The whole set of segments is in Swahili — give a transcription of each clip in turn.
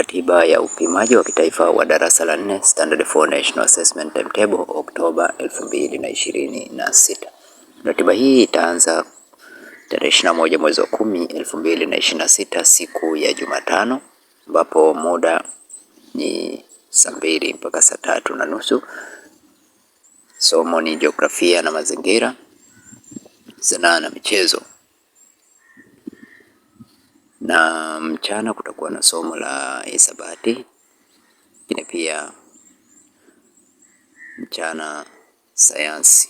ratiba ya upimaji wa kitaifa wa darasa la 4 Standard 4 National Assessment Timetable Oktoba 2026. Ratiba hii itaanza tarehe 21 mwezi wa 10 2026 siku ya Jumatano, ambapo muda ni saa 2 mpaka saa 3:30. Somo ni jiografia na mazingira, sanaa na michezo. Na mchana kutakuwa na somo la hisabati, lakini pia mchana sayansi.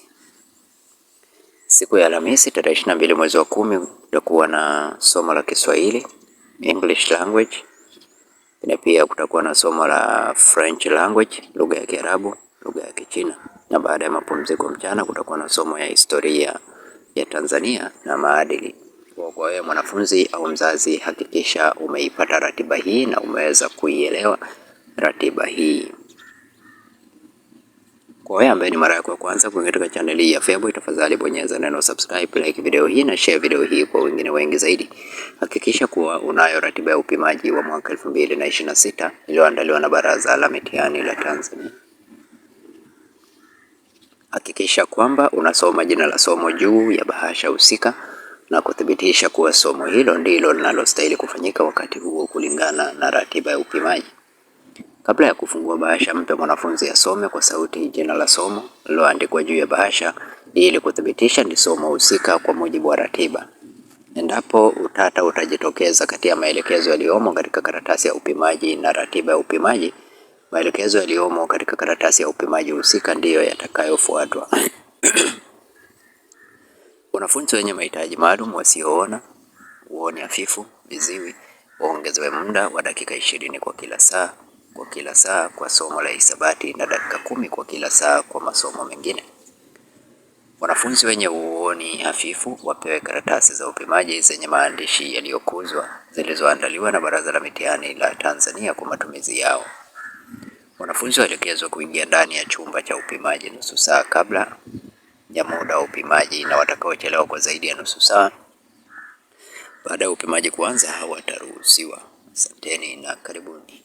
Siku ya Alhamisi tarehe 22 mwezi wa 10 kutakuwa na somo la Kiswahili, English language, lakini pia kutakuwa na somo la French language, lugha ya Kiarabu, lugha ya Kichina. Na baada ya mapumziko mchana kutakuwa na somo ya historia ya Tanzania na maadili. Kwa hiyo mwanafunzi au mzazi, hakikisha umeipata ratiba hii na umeweza kuielewa ratiba hii. Kwa wewe ambaye ni mara yako ya kwanza kuingia katika channel hii ya Feaboy, tafadhali bonyeza neno subscribe, like video hii na share video hii kwa wengine wengi zaidi. Hakikisha kuwa unayo ratiba ya upimaji wa mwaka 2026 iliyoandaliwa na Baraza la Mitihani la Tanzania. Hakikisha kwamba unasoma jina la somo juu ya bahasha husika na kuthibitisha kuwa somo hilo ndilo linalostahili kufanyika wakati huo kulingana na ratiba ya upimaji. Kabla ya kufungua bahasha, mpe mwanafunzi asome kwa sauti jina la somo liloandikwa juu ya bahasha ili kuthibitisha ni somo husika kwa mujibu wa ratiba. Endapo utata utajitokeza kati ya maelekezo yaliyomo katika karatasi ya upimaji na ratiba ya upimaji, maelekezo yaliyomo katika karatasi ya upimaji husika ndiyo yatakayofuatwa. Wanafunzi wenye mahitaji maalum wasioona, uoni hafifu, viziwi, waongezewe muda wa dakika 20 kwa kila saa kwa somo la hisabati na dakika 10 kwa kila saa kwa masomo mengine. Wanafunzi wenye uoni hafifu wapewe karatasi za upimaji zenye maandishi yaliyokuzwa zilizoandaliwa na Baraza la Mitihani la Tanzania kwa matumizi yao. Wanafunzi waelekezwa kuingia ndani ya chumba cha upimaji nusu saa kabla ya muda wa upimaji, na watakaochelewa kwa zaidi ya nusu saa baada ya upimaji kuanza hawataruhusiwa. Asanteni na karibuni.